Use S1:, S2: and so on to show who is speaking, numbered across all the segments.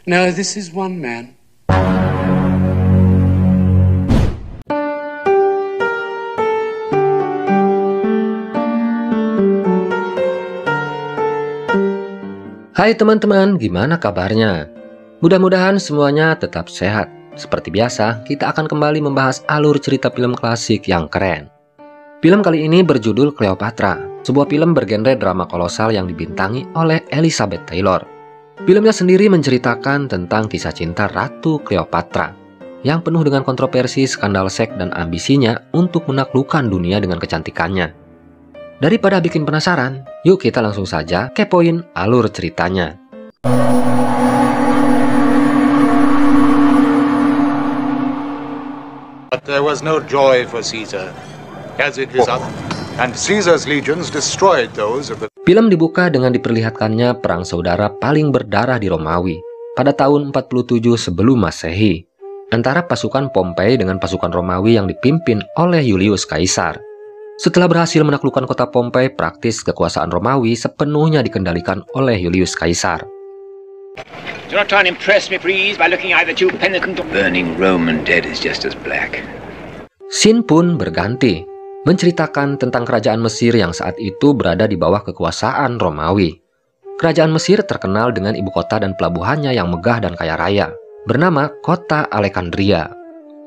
S1: No, this is one man.
S2: Hai teman-teman, gimana kabarnya? Mudah-mudahan semuanya tetap sehat. Seperti biasa, kita akan kembali membahas alur cerita film klasik yang keren. Film kali ini berjudul Cleopatra, sebuah film bergenre drama kolosal yang dibintangi oleh Elizabeth Taylor. Filmnya sendiri menceritakan tentang kisah cinta Ratu Cleopatra yang penuh dengan kontroversi, skandal seks, dan ambisinya untuk menaklukkan dunia dengan kecantikannya. Daripada bikin penasaran, yuk kita langsung saja kepoin alur ceritanya.
S3: But there was no joy for Caesar, as in his other, and Caesar's legions destroyed those of the...
S2: Film dibuka dengan diperlihatkannya perang saudara paling berdarah di Romawi pada tahun 47 sebelum Masehi antara pasukan Pompei dengan pasukan Romawi yang dipimpin oleh Julius Caesar. Setelah berhasil menaklukkan kota Pompei, praktis kekuasaan Romawi sepenuhnya dikendalikan oleh Julius Caesar.
S4: Do not try and impress me, please, by looking either too penitent or burning Roman dead is just as black.
S2: Scene pun berganti, menceritakan tentang kerajaan Mesir yang saat itu berada di bawah kekuasaan Romawi. Kerajaan Mesir terkenal dengan ibu kota dan pelabuhannya yang megah dan kaya raya, bernama Kota Alexandria.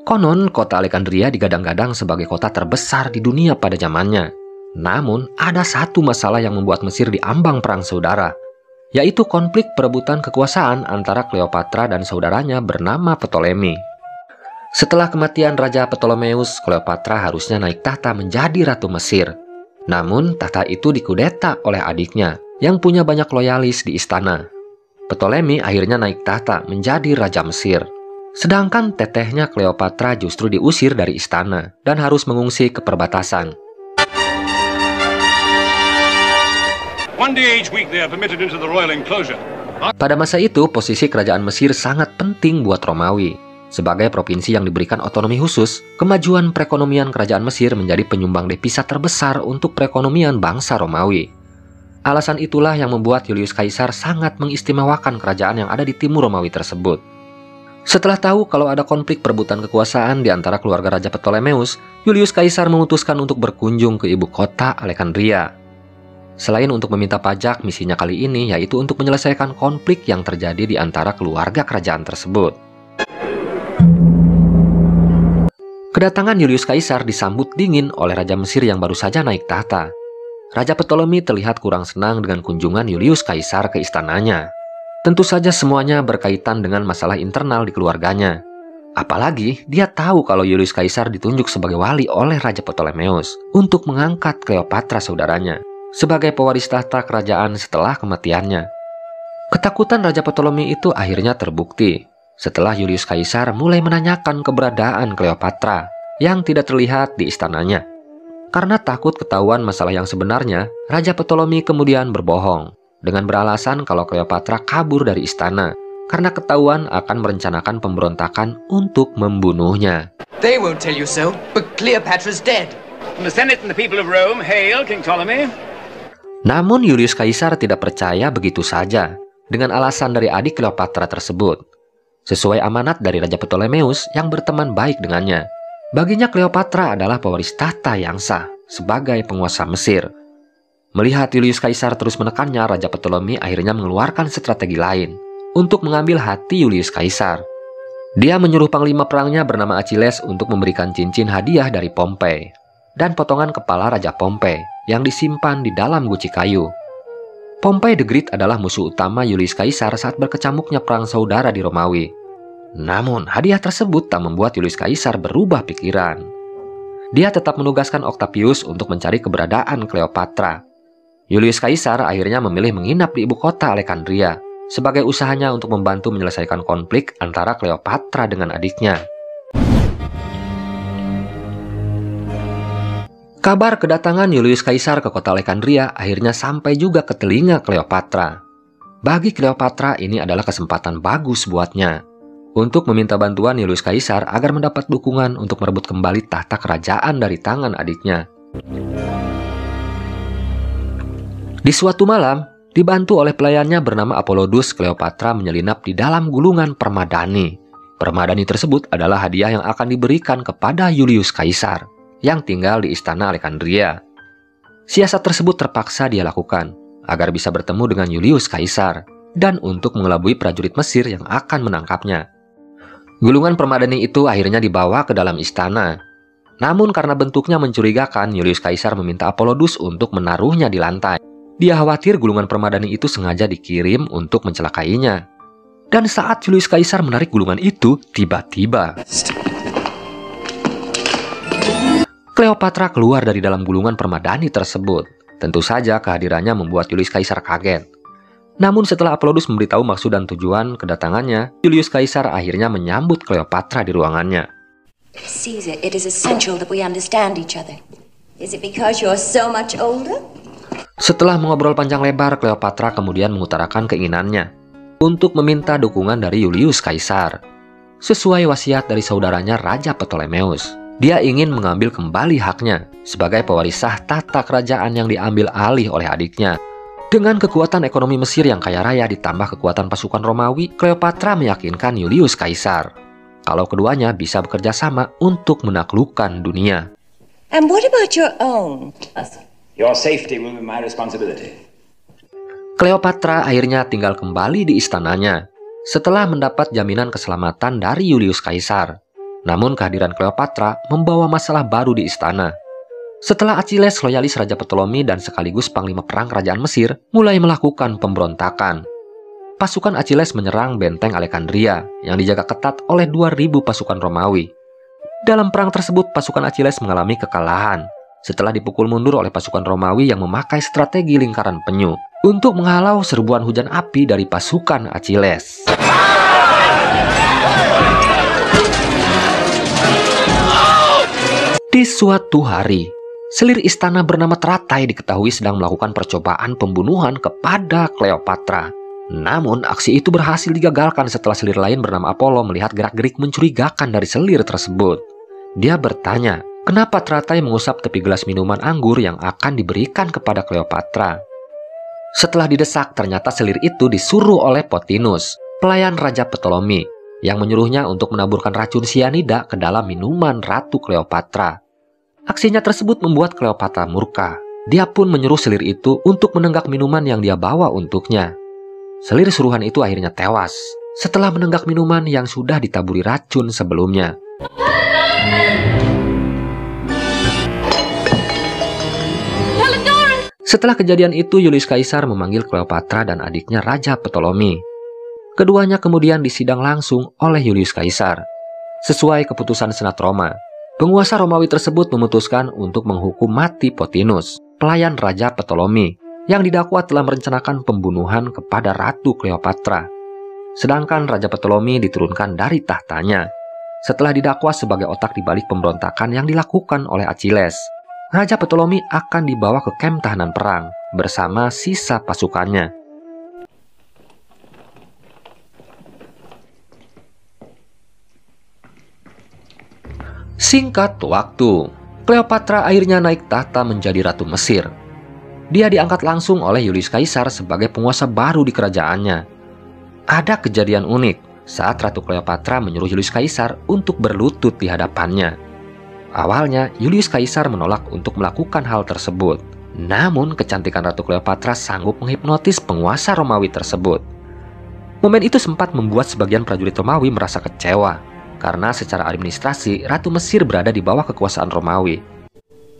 S2: Konon, kota Alexandria digadang-gadang sebagai kota terbesar di dunia pada zamannya. Namun, ada satu masalah yang membuat Mesir diambang perang saudara, yaitu konflik perebutan kekuasaan antara Cleopatra dan saudaranya bernama Ptolemy. Setelah kematian Raja Ptolemeus, Cleopatra harusnya naik tahta menjadi Ratu Mesir. Namun, tahta itu dikudeta oleh adiknya, yang punya banyak loyalis di istana. Ptolemy akhirnya naik tahta menjadi Raja Mesir. Sedangkan tetehnya Cleopatra justru diusir dari istana dan harus mengungsi ke perbatasan. Pada masa itu, posisi kerajaan Mesir sangat penting buat Romawi. Sebagai provinsi yang diberikan otonomi khusus, kemajuan perekonomian kerajaan Mesir menjadi penyumbang devisa terbesar untuk perekonomian bangsa Romawi. Alasan itulah yang membuat Julius Caesar sangat mengistimewakan kerajaan yang ada di timur Romawi tersebut. Setelah tahu kalau ada konflik perebutan kekuasaan di antara keluarga Raja Ptolemeus, Julius Caesar memutuskan untuk berkunjung ke ibu kota Alexandria. Selain untuk meminta pajak, misinya kali ini yaitu untuk menyelesaikan konflik yang terjadi di antara keluarga kerajaan tersebut. Kedatangan Julius Caesar disambut dingin oleh Raja Mesir yang baru saja naik tahta. Raja Ptolemy terlihat kurang senang dengan kunjungan Julius Caesar ke istananya. Tentu saja semuanya berkaitan dengan masalah internal di keluarganya. Apalagi dia tahu kalau Julius Caesar ditunjuk sebagai wali oleh Raja Ptolemeus untuk mengangkat Cleopatra saudaranya sebagai pewaris tahta kerajaan setelah kematiannya. Ketakutan Raja Ptolemy itu akhirnya terbukti setelah Julius Caesar mulai menanyakan keberadaan Cleopatra yang tidak terlihat di istananya. Karena takut ketahuan masalah yang sebenarnya, Raja Ptolemy kemudian berbohong dengan beralasan kalau Cleopatra kabur dari istana karena ketahuan akan merencanakan pemberontakan untuk membunuhnya.
S5: They won't tell you so, but Cleopatra's dead.
S4: From the Senate and the people of Rome, hail King Ptolemy.
S2: Namun Julius Caesar tidak percaya begitu saja dengan alasan dari adik Cleopatra tersebut. Sesuai amanat dari Raja Ptolemeus yang berteman baik dengannya, baginya Cleopatra adalah pewaris tahta yang sah sebagai penguasa Mesir. Melihat Julius Caesar terus menekannya, Raja Ptolemy akhirnya mengeluarkan strategi lain untuk mengambil hati Julius Caesar. Dia menyuruh panglima perangnya bernama Achilles untuk memberikan cincin hadiah dari Pompei dan potongan kepala Raja Pompei yang disimpan di dalam guci kayu. Pompei the Great adalah musuh utama Julius Caesar saat berkecamuknya perang saudara di Romawi. Namun, hadiah tersebut tak membuat Julius Caesar berubah pikiran. Dia tetap menugaskan Octavius untuk mencari keberadaan Cleopatra. Julius Caesar akhirnya memilih menginap di ibu kota Alexandria sebagai usahanya untuk membantu menyelesaikan konflik antara Cleopatra dengan adiknya. Kabar kedatangan Julius Caesar ke kota Alexandria akhirnya sampai juga ke telinga Cleopatra. Bagi Cleopatra ini adalah kesempatan bagus buatnya untuk meminta bantuan Julius Caesar agar mendapat dukungan untuk merebut kembali tahta kerajaan dari tangan adiknya. Di suatu malam, Dibantu oleh pelayannya bernama Apollodus, Cleopatra menyelinap di dalam gulungan permadani. Permadani tersebut adalah hadiah yang akan diberikan kepada Julius Caesar yang tinggal di istana Alexandria. Siasat tersebut terpaksa dia lakukan agar bisa bertemu dengan Julius Caesar dan untuk mengelabui prajurit Mesir yang akan menangkapnya. Gulungan permadani itu akhirnya dibawa ke dalam istana. Namun karena bentuknya mencurigakan, Julius Caesar meminta Apollodus untuk menaruhnya di lantai. Dia khawatir gulungan permadani itu sengaja dikirim untuk mencelakainya. Dan saat Julius Caesar menarik gulungan itu, tiba-tiba Cleopatra keluar dari dalam gulungan permadani tersebut. Tentu saja kehadirannya membuat Julius Caesar kaget. Namun setelah Apollodus memberitahu maksud dan tujuan kedatangannya, Julius Caesar akhirnya menyambut Cleopatra di ruangannya.
S1: Caesar, it is essential that we understand each other. Is it because you're so much older?
S2: Setelah mengobrol panjang lebar, Cleopatra kemudian mengutarakan keinginannya untuk meminta dukungan dari Julius Caesar. Sesuai wasiat dari saudaranya Raja Ptolemeus, dia ingin mengambil kembali haknya sebagai pewaris sah tata kerajaan yang diambil alih oleh adiknya. Dengan kekuatan ekonomi Mesir yang kaya raya ditambah kekuatan pasukan Romawi, Cleopatra meyakinkan Julius Caesar kalau keduanya bisa bekerja sama untuk menaklukkan dunia.
S1: And what about your own?
S4: Your safety will be my responsibility.
S2: Cleopatra akhirnya tinggal kembali di istananya setelah mendapat jaminan keselamatan dari Julius Caesar. Namun kehadiran Cleopatra membawa masalah baru di istana. Setelah Achilles, loyalis Raja Ptolemy dan sekaligus panglima perang kerajaan Mesir, mulai melakukan pemberontakan. Pasukan Achilles menyerang benteng Alexandria yang dijaga ketat oleh 2.000 pasukan Romawi. Dalam perang tersebut, pasukan Achilles mengalami kekalahan setelah dipukul mundur oleh pasukan Romawi yang memakai strategi lingkaran penyu untuk menghalau serbuan hujan api dari pasukan Achilles. Di suatu hari, selir istana bernama Teratai diketahui sedang melakukan percobaan pembunuhan kepada Cleopatra. Namun, aksi itu berhasil digagalkan setelah selir lain bernama Apollo melihat gerak-gerik mencurigakan dari selir tersebut. Dia bertanya, kenapa Teratai mengusap tepi gelas minuman anggur yang akan diberikan kepada Cleopatra. Setelah didesak, ternyata selir itu disuruh oleh Pothinus, pelayan Raja Ptolemy, yang menyuruhnya untuk menaburkan racun sianida ke dalam minuman Ratu Cleopatra. Aksinya tersebut membuat Cleopatra murka. Dia pun menyuruh selir itu untuk menenggak minuman yang dia bawa untuknya. Selir suruhan itu akhirnya tewas setelah menenggak minuman yang sudah ditaburi racun sebelumnya. Setelah kejadian itu, Julius Caesar memanggil Cleopatra dan adiknya Raja Ptolemy. Keduanya kemudian disidang langsung oleh Julius Caesar. Sesuai keputusan Senat Roma, penguasa Romawi tersebut memutuskan untuk menghukum mati Pothinus, pelayan Raja Ptolemy, yang didakwa telah merencanakan pembunuhan kepada Ratu Cleopatra. Sedangkan Raja Ptolemy diturunkan dari tahtanya setelah didakwa sebagai otak di balik pemberontakan yang dilakukan oleh Achilles. Raja Ptolemy akan dibawa ke kamp tahanan perang bersama sisa pasukannya. Singkat waktu, Cleopatra akhirnya naik tahta menjadi Ratu Mesir. Dia diangkat langsung oleh Julius Caesar sebagai penguasa baru di kerajaannya. Ada kejadian unik saat Ratu Cleopatra menyuruh Julius Caesar untuk berlutut di hadapannya. Awalnya, Julius Caesar menolak untuk melakukan hal tersebut. Namun, kecantikan Ratu Cleopatra sanggup menghipnotis penguasa Romawi tersebut. Momen itu sempat membuat sebagian prajurit Romawi merasa kecewa, karena secara administrasi, Ratu Mesir berada di bawah kekuasaan Romawi.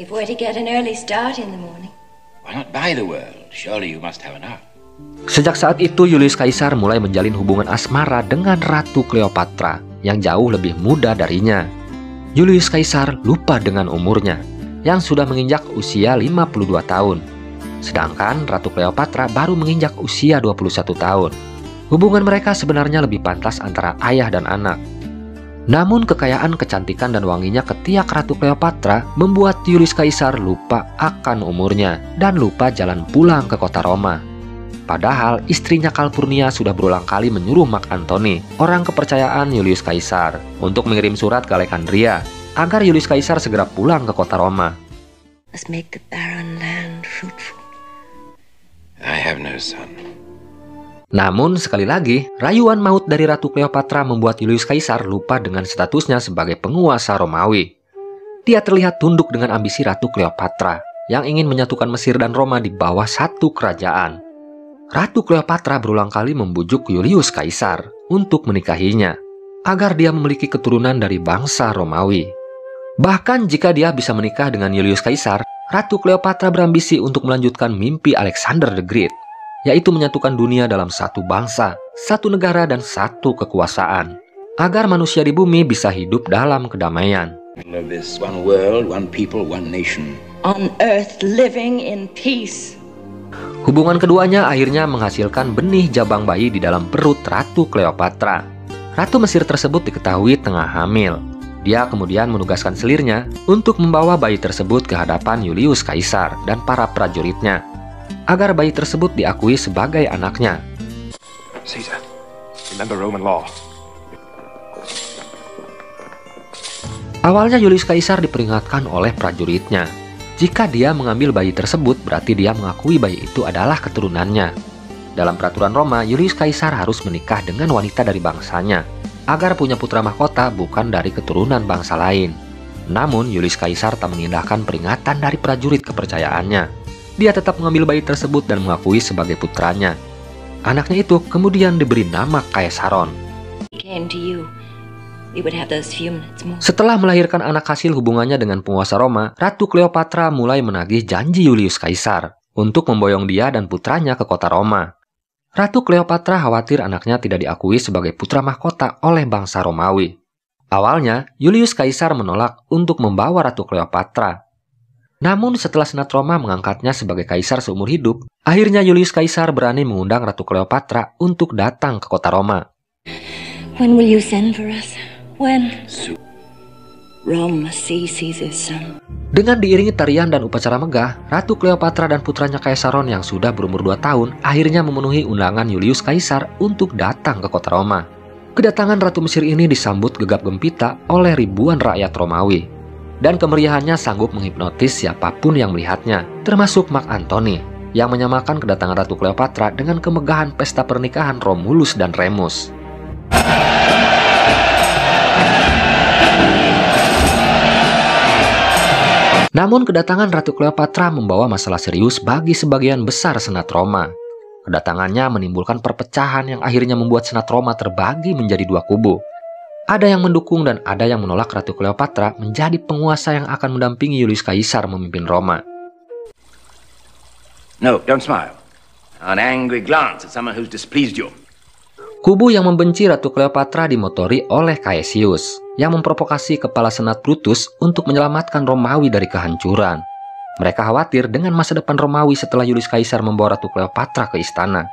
S1: If we're to get an early start in the morning.
S4: Why not buy the world? Surely you must have enough.
S2: Sejak saat itu, Julius Caesar mulai menjalin hubungan asmara dengan Ratu Cleopatra yang jauh lebih muda darinya. Julius Caesar lupa dengan umurnya yang sudah menginjak usia 52 tahun. Sedangkan Ratu Cleopatra baru menginjak usia 21 tahun. Hubungan mereka sebenarnya lebih pantas antara ayah dan anak. Namun kekayaan, kecantikan, dan wanginya ketiak Ratu Cleopatra membuat Julius Caesar lupa akan umurnya dan lupa jalan pulang ke kota Roma. Padahal istrinya Calpurnia sudah berulang kali menyuruh Mark Antony, orang kepercayaan Julius Caesar, untuk mengirim surat ke Alexandria agar Julius Caesar segera pulang ke kota Roma.
S1: Let's make the barren land fruitful.
S4: I have No, son.
S2: Namun sekali lagi, rayuan maut dari Ratu Cleopatra membuat Julius Caesar lupa dengan statusnya sebagai penguasa Romawi. Dia terlihat tunduk dengan ambisi Ratu Cleopatra yang ingin menyatukan Mesir dan Roma di bawah satu kerajaan. Ratu Cleopatra berulang kali membujuk Julius Caesar untuk menikahinya agar dia memiliki keturunan dari bangsa Romawi. Bahkan jika dia bisa menikah dengan Julius Caesar, Ratu Cleopatra berambisi untuk melanjutkan mimpi Alexander the Great, yaitu menyatukan dunia dalam satu bangsa, satu negara, dan satu kekuasaan, agar manusia di bumi bisa hidup dalam kedamaian.
S4: Of this one world, one people, one nation.
S1: On earth, living in peace.
S2: Hubungan keduanya akhirnya menghasilkan benih jabang bayi di dalam perut Ratu Cleopatra. Ratu Mesir tersebut diketahui tengah hamil. Dia kemudian menugaskan selirnya untuk membawa bayi tersebut ke hadapan Julius Caesar dan para prajuritnya, agar bayi tersebut diakui sebagai anaknya.
S6: Caesar, remember Roman law.
S2: Awalnya Julius Caesar diperingatkan oleh prajuritnya. Jika dia mengambil bayi tersebut, berarti dia mengakui bayi itu adalah keturunannya. Dalam peraturan Roma, Julius Caesar harus menikah dengan wanita dari bangsanya, agar punya putra mahkota bukan dari keturunan bangsa lain. Namun, Julius Caesar tak mengindahkan peringatan dari prajurit kepercayaannya. Dia tetap mengambil bayi tersebut dan mengakui sebagai putranya. Anaknya itu kemudian diberi nama Caesaron. Setelah melahirkan anak hasil hubungannya dengan penguasa Roma, Ratu Cleopatra mulai menagih janji Julius Caesar untuk memboyong dia dan putranya ke kota Roma. Ratu Cleopatra khawatir anaknya tidak diakui sebagai putra mahkota oleh bangsa Romawi. Awalnya, Julius Caesar menolak untuk membawa Ratu Cleopatra. Namun setelah Senat Roma mengangkatnya sebagai kaisar seumur hidup, akhirnya Julius Caesar berani mengundang Ratu Cleopatra untuk datang ke kota Roma.
S1: When will you send for us? When? Rome must see Caesar's son.
S2: Dengan diiringi tarian dan upacara megah, Ratu Cleopatra dan putranya Caesaron yang sudah berumur 2 tahun akhirnya memenuhi undangan Julius Caesar untuk datang ke kota Roma. Kedatangan Ratu Mesir ini disambut gegap gempita oleh ribuan rakyat Romawi. Dan kemeriahannya sanggup menghipnotis siapapun yang melihatnya, termasuk Mark Antony, yang menyamakan kedatangan Ratu Cleopatra dengan kemegahan pesta pernikahan Romulus dan Remus. Namun kedatangan Ratu Cleopatra membawa masalah serius bagi sebagian besar Senat Roma. Kedatangannya menimbulkan perpecahan yang akhirnya membuat Senat Roma terbagi menjadi 2 kubu. Ada yang mendukung dan ada yang menolak Ratu Cleopatra menjadi penguasa yang akan mendampingi Julius Caesar memimpin Roma.
S4: No, don't smile. An angry glance at someone who's displeased you.
S2: Kubu yang membenci Ratu Cleopatra dimotori oleh Caesius, yang memprovokasi kepala Senat Brutus untuk menyelamatkan Romawi dari kehancuran. Mereka khawatir dengan masa depan Romawi setelah Julius Caesar membawa Ratu Cleopatra ke istana.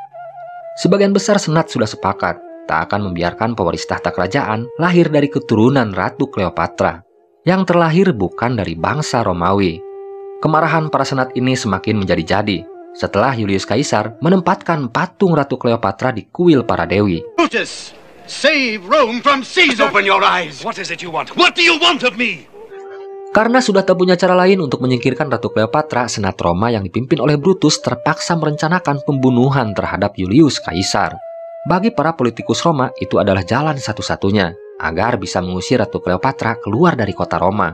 S2: Sebagian besar Senat sudah sepakat tak akan membiarkan pewaris tahta kerajaan lahir dari keturunan Ratu Cleopatra, yang terlahir bukan dari bangsa Romawi. Kemarahan para Senat ini semakin menjadi-jadi setelah Julius Caesar menempatkan patung Ratu Cleopatra di kuil para dewi.
S3: Brutus, save Rome from Caesar! Open your eyes!
S6: What is it you want? What do you want of me?
S2: Karena sudah tak punya cara lain untuk menyingkirkan Ratu Cleopatra, Senat Roma yang dipimpin oleh Brutus terpaksa merencanakan pembunuhan terhadap Julius Caesar. Bagi para politikus Roma, itu adalah jalan satu-satunya agar bisa mengusir Ratu Cleopatra keluar dari kota Roma.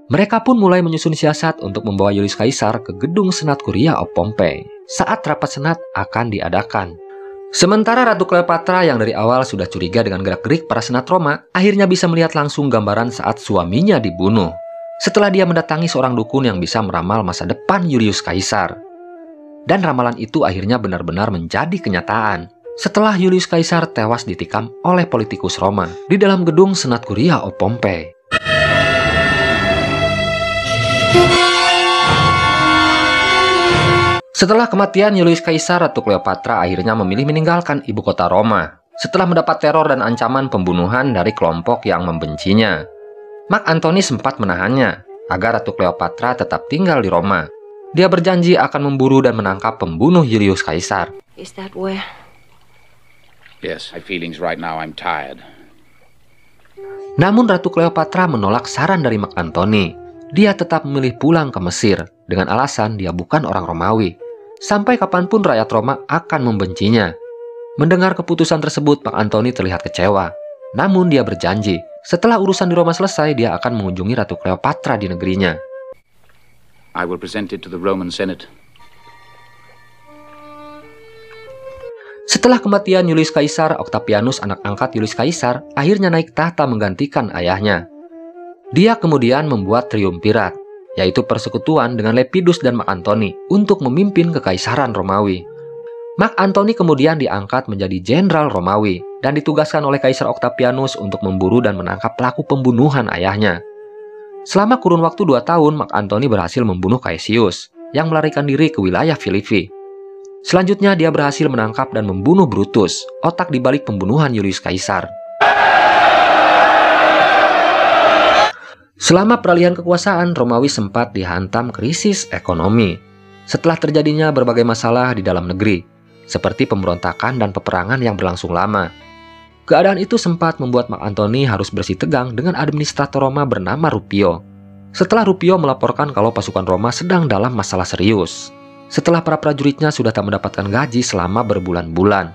S2: Mereka pun mulai menyusun siasat untuk membawa Julius Caesar ke gedung Senat Curia of Pompey saat rapat Senat akan diadakan. Sementara Ratu Cleopatra yang dari awal sudah curiga dengan gerak-gerik para Senat Roma, akhirnya bisa melihat langsung gambaran saat suaminya dibunuh. Setelah dia mendatangi seorang dukun yang bisa meramal masa depan Julius Caesar. Dan ramalan itu akhirnya benar-benar menjadi kenyataan. Setelah Julius Caesar tewas ditikam oleh politikus Roma di dalam gedung Senat Curia of Pompey. Setelah kematian Julius Caesar, Ratu Cleopatra akhirnya memilih meninggalkan ibu kota Roma setelah mendapat teror dan ancaman pembunuhan dari kelompok yang membencinya. Mark Antony sempat menahannya agar Ratu Cleopatra tetap tinggal di Roma. Dia berjanji akan memburu dan menangkap pembunuh Julius Caesar.
S1: Is that where?
S4: Yes, my feelings right now, I'm tired.
S2: Namun Ratu Cleopatra menolak saran dari Mark Antony. Dia tetap memilih pulang ke Mesir dengan alasan dia bukan orang Romawi. Sampai kapanpun rakyat Roma akan membencinya. Mendengar keputusan tersebut, Mark Antony terlihat kecewa. Namun dia berjanji, setelah urusan di Roma selesai, dia akan mengunjungi Ratu Cleopatra di negerinya.
S7: I will present it to the Roman Senate.
S2: Setelah kematian Julius Caesar, Octavianus, anak angkat Julius Caesar, akhirnya naik tahta menggantikan ayahnya. Dia kemudian membuat triumvirat, yaitu persekutuan dengan Lepidus dan Mark Antony untuk memimpin kekaisaran Romawi. Mark Antony kemudian diangkat menjadi jenderal Romawi dan ditugaskan oleh Kaisar Octavianus untuk memburu dan menangkap pelaku pembunuhan ayahnya. Selama kurun waktu 2 tahun, Mark Antony berhasil membunuh Caesius yang melarikan diri ke wilayah Filipi. Selanjutnya dia berhasil menangkap dan membunuh Brutus, otak di balik pembunuhan Julius Caesar. Selama peralihan kekuasaan, Romawi sempat dihantam krisis ekonomi. Setelah terjadinya berbagai masalah di dalam negeri, seperti pemberontakan dan peperangan yang berlangsung lama. Keadaan itu sempat membuat Mark Antony harus bersih tegang dengan administrator Roma bernama Rupio. Setelah Rupio melaporkan kalau pasukan Roma sedang dalam masalah serius. Setelah para prajuritnya sudah tak mendapatkan gaji selama berbulan-bulan.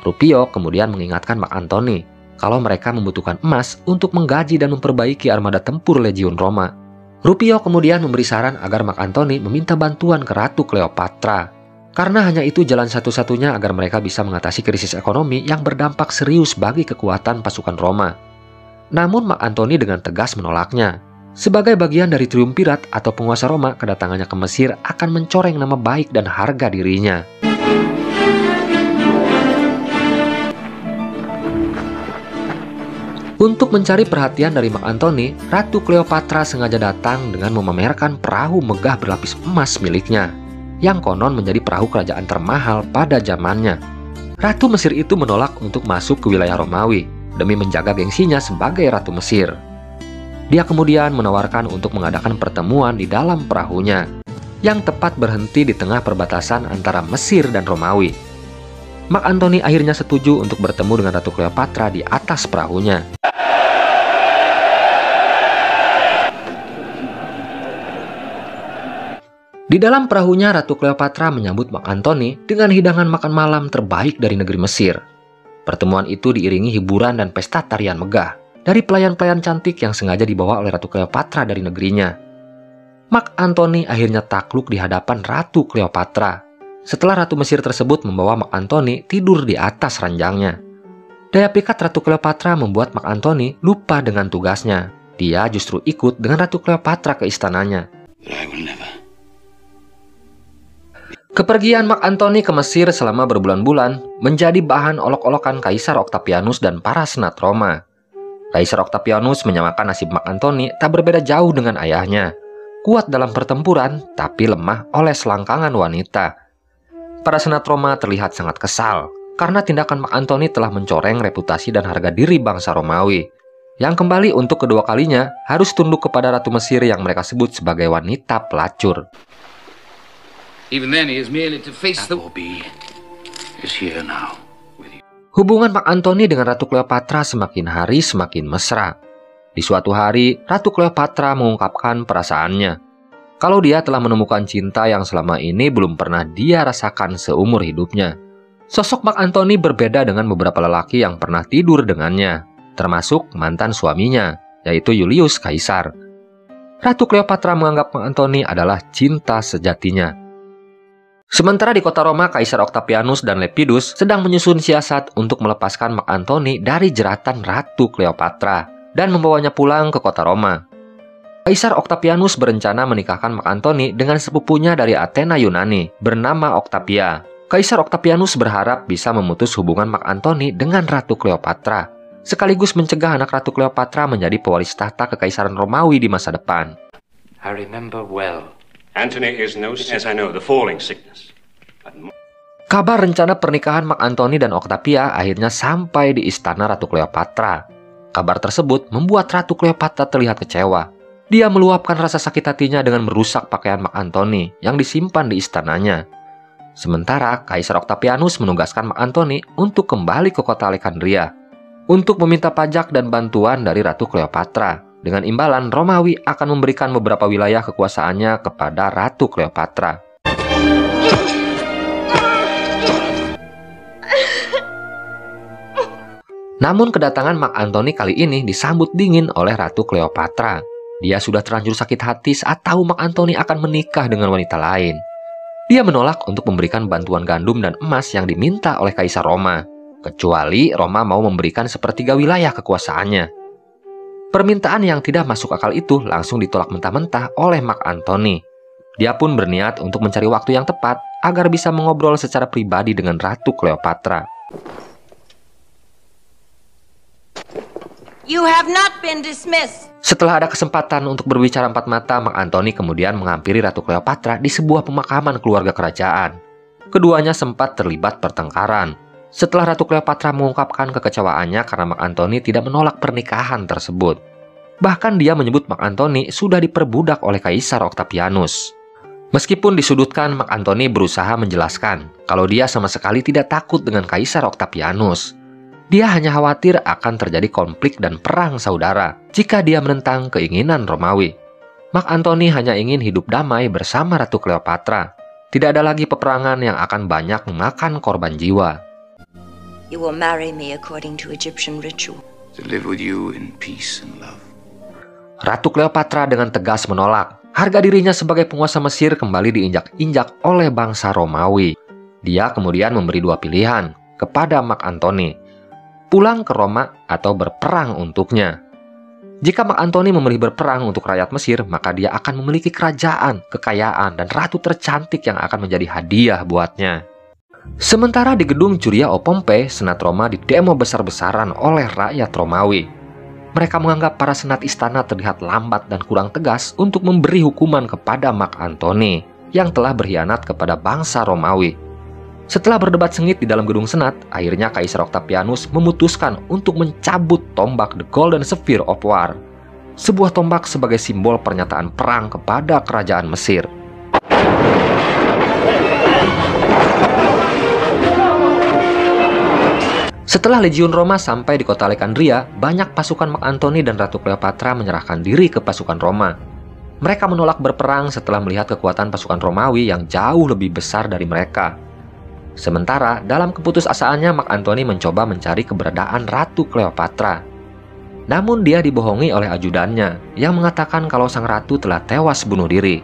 S2: Rupio kemudian mengingatkan Mark Antony kalau mereka membutuhkan emas untuk menggaji dan memperbaiki armada tempur Legiun Roma. Rupio kemudian memberi saran agar Mark Antony meminta bantuan ke Ratu Cleopatra. Karena hanya itu jalan satu-satunya agar mereka bisa mengatasi krisis ekonomi yang berdampak serius bagi kekuatan pasukan Roma. Namun Mark Antony dengan tegas menolaknya. Sebagai bagian dari triumvirat atau penguasa Roma, kedatangannya ke Mesir akan mencoreng nama baik dan harga dirinya. Untuk mencari perhatian dari Mark Antony, Ratu Cleopatra sengaja datang dengan memamerkan perahu megah berlapis emas miliknya, yang konon menjadi perahu kerajaan termahal pada zamannya. Ratu Mesir itu menolak untuk masuk ke wilayah Romawi demi menjaga gengsinya sebagai Ratu Mesir. Dia kemudian menawarkan untuk mengadakan pertemuan di dalam perahunya, yang tepat berhenti di tengah perbatasan antara Mesir dan Romawi. Mark Antony akhirnya setuju untuk bertemu dengan Ratu Cleopatra di atas perahunya. Di dalam perahunya, Ratu Cleopatra menyambut Mark Antony dengan hidangan makan malam terbaik dari negeri Mesir. Pertemuan itu diiringi hiburan dan pesta tarian megah dari pelayan-pelayan cantik yang sengaja dibawa oleh Ratu Cleopatra dari negerinya. Mark Antony akhirnya takluk di hadapan Ratu Cleopatra. Setelah Ratu Mesir tersebut membawa Mark Antony tidur di atas ranjangnya. Daya pikat Ratu Cleopatra membuat Mark Antony lupa dengan tugasnya. Dia justru ikut dengan Ratu Cleopatra ke istananya. Kepergian Mark Antony ke Mesir selama berbulan-bulan menjadi bahan olok-olokan Kaisar Octavianus dan para senat Roma. Kaisar Octavianus menyamakan nasib Mark Antony tak berbeda jauh dengan ayahnya. Kuat dalam pertempuran, tapi lemah oleh selangkangan wanita. Para senat Roma terlihat sangat kesal karena tindakan Mark Antony telah mencoreng reputasi dan harga diri bangsa Romawi, yang kembali untuk kedua kalinya harus tunduk kepada Ratu Mesir yang mereka sebut sebagai wanita pelacur.
S7: Even then, he is merely to face the is here now.
S2: Hubungan Mark Antony dengan Ratu Cleopatra semakin hari semakin mesra. Di suatu hari, Ratu Cleopatra mengungkapkan perasaannya. Kalau dia telah menemukan cinta yang selama ini belum pernah dia rasakan seumur hidupnya. Sosok Mark Antony berbeda dengan beberapa lelaki yang pernah tidur dengannya, termasuk mantan suaminya, yaitu Julius Caesar. Ratu Cleopatra menganggap Mark Antony adalah cinta sejatinya. Sementara di kota Roma, Kaisar Octavianus dan Lepidus sedang menyusun siasat untuk melepaskan Mark Antony dari jeratan Ratu Cleopatra dan membawanya pulang ke kota Roma. Kaisar Octavianus berencana menikahkan Mark Antony dengan sepupunya dari Athena Yunani bernama Octavia. Kaisar Octavianus berharap bisa memutus hubungan Mark Antony dengan Ratu Cleopatra, sekaligus mencegah anak Ratu Cleopatra menjadi pewaris tahta kekaisaran Romawi di masa depan.
S8: I remember well.
S6: Antony is no, as I know, the falling sickness.
S2: Kabar rencana pernikahan Mark Antony dan Octavia akhirnya sampai di istana Ratu Cleopatra. Kabar tersebut membuat Ratu Cleopatra terlihat kecewa. Dia meluapkan rasa sakit hatinya dengan merusak pakaian Mark Antony yang disimpan di istananya. Sementara Kaisar Octavianus menugaskan Mark Antony untuk kembali ke kota Alexandria untuk meminta pajak dan bantuan dari Ratu Cleopatra. Dengan imbalan, Romawi akan memberikan beberapa wilayah kekuasaannya kepada Ratu Cleopatra. Namun kedatangan Mark Antony kali ini disambut dingin oleh Ratu Cleopatra. Dia sudah terlanjur sakit hati saat tahu Mark Antony akan menikah dengan wanita lain. Dia menolak untuk memberikan bantuan gandum dan emas yang diminta oleh Kaisar Roma, kecuali Roma mau memberikan sepertiga wilayah kekuasaannya. Permintaan yang tidak masuk akal itu langsung ditolak mentah-mentah oleh Mark Antony. Dia pun berniat untuk mencari waktu yang tepat agar bisa mengobrol secara pribadi dengan Ratu Cleopatra.
S1: You have not been dismissed.
S2: Setelah ada kesempatan untuk berbicara empat mata, Mark Antony kemudian menghampiri Ratu Cleopatra di sebuah pemakaman keluarga kerajaan. Keduanya sempat terlibat pertengkaran. Setelah Ratu Cleopatra mengungkapkan kekecewaannya karena Mark Antony tidak menolak pernikahan tersebut. Bahkan dia menyebut Mark Antony sudah diperbudak oleh Kaisar Octavianus. Meskipun disudutkan, Mark Antony berusaha menjelaskan kalau dia sama sekali tidak takut dengan Kaisar Octavianus. Dia hanya khawatir akan terjadi konflik dan perang saudara jika dia menentang keinginan Romawi. Mark Antony hanya ingin hidup damai bersama Ratu Cleopatra. Tidak ada lagi peperangan yang akan banyak memakan korban jiwa.
S1: You will marry me according to Egyptian ritual.
S7: To live with you in peace and love.
S2: Ratu Cleopatra dengan tegas menolak. Harga dirinya sebagai penguasa Mesir kembali diinjak-injak oleh bangsa Romawi. Dia kemudian memberi dua pilihan kepada Mark Antony: pulang ke Roma atau berperang untuknya. Jika Mark Antony memilih berperang untuk rakyat Mesir, maka dia akan memiliki kerajaan, kekayaan, dan ratu tercantik yang akan menjadi hadiah buatnya. Sementara di gedung Curia o Pompei, senat Roma didemo besar-besaran oleh rakyat Romawi. Mereka menganggap para senat istana terlihat lambat dan kurang tegas untuk memberi hukuman kepada Mark Antony yang telah berkhianat kepada bangsa Romawi. Setelah berdebat sengit di dalam gedung senat, akhirnya Kaisar Octavianus memutuskan untuk mencabut tombak The Golden Sphere of War, sebuah tombak sebagai simbol pernyataan perang kepada kerajaan Mesir. Setelah Legiun Roma sampai di kota Alexandria, banyak pasukan Mark Antony dan Ratu Cleopatra menyerahkan diri ke pasukan Roma. Mereka menolak berperang setelah melihat kekuatan pasukan Romawi yang jauh lebih besar dari mereka. Sementara, dalam keputusasaannya, Mark Antony mencoba mencari keberadaan Ratu Cleopatra. Namun dia dibohongi oleh ajudannya, yang mengatakan kalau sang ratu telah tewas bunuh diri.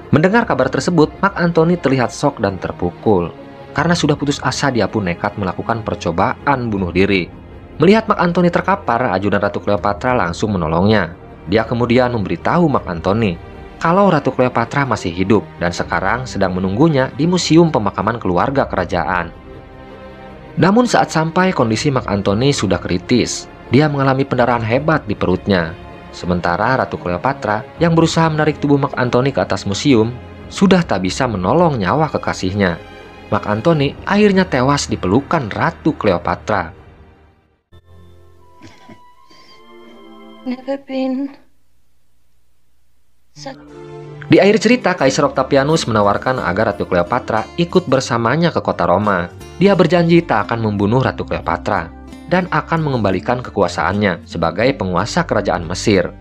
S2: Mendengar kabar tersebut, Mark Antony terlihat shock dan terpukul. Karena sudah putus asa, dia pun nekat melakukan percobaan bunuh diri. Melihat Mark Antony terkapar, ajudan Ratu Cleopatra langsung menolongnya. Dia kemudian memberitahu Mark Antony kalau Ratu Cleopatra masih hidup dan sekarang sedang menunggunya di museum pemakaman keluarga kerajaan. Namun saat sampai, kondisi Mark Antony sudah kritis. Dia mengalami pendarahan hebat di perutnya. Sementara Ratu Cleopatra yang berusaha menarik tubuh Mark Antony ke atas museum sudah tak bisa menolong nyawa kekasihnya. Mark Antony akhirnya tewas di pelukan Ratu Cleopatra.
S1: Never been.
S2: Di akhir cerita, Kaisar Octavianus menawarkan agar Ratu Cleopatra ikut bersamanya ke kota Roma. Dia berjanji tak akan membunuh Ratu Cleopatra dan akan mengembalikan kekuasaannya sebagai penguasa kerajaan Mesir.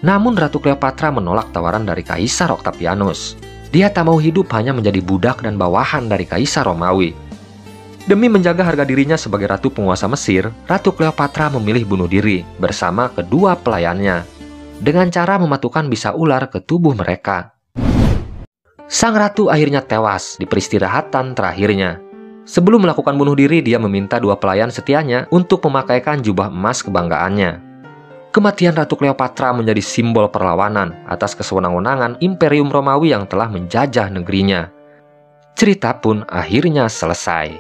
S2: Namun Ratu Cleopatra menolak tawaran dari Kaisar Octavianus. Dia tak mau hidup hanya menjadi budak dan bawahan dari Kaisar Romawi. Demi menjaga harga dirinya sebagai ratu penguasa Mesir, Ratu Cleopatra memilih bunuh diri bersama kedua pelayannya dengan cara memasukkan bisa ular ke tubuh mereka. Sang ratu akhirnya tewas di peristirahatan terakhirnya. Sebelum melakukan bunuh diri, dia meminta dua pelayan setianya untuk memakaikan jubah emas kebanggaannya. Kematian Ratu Cleopatra menjadi simbol perlawanan atas kesewenang-wenangan Imperium Romawi yang telah menjajah negerinya. Cerita pun akhirnya selesai.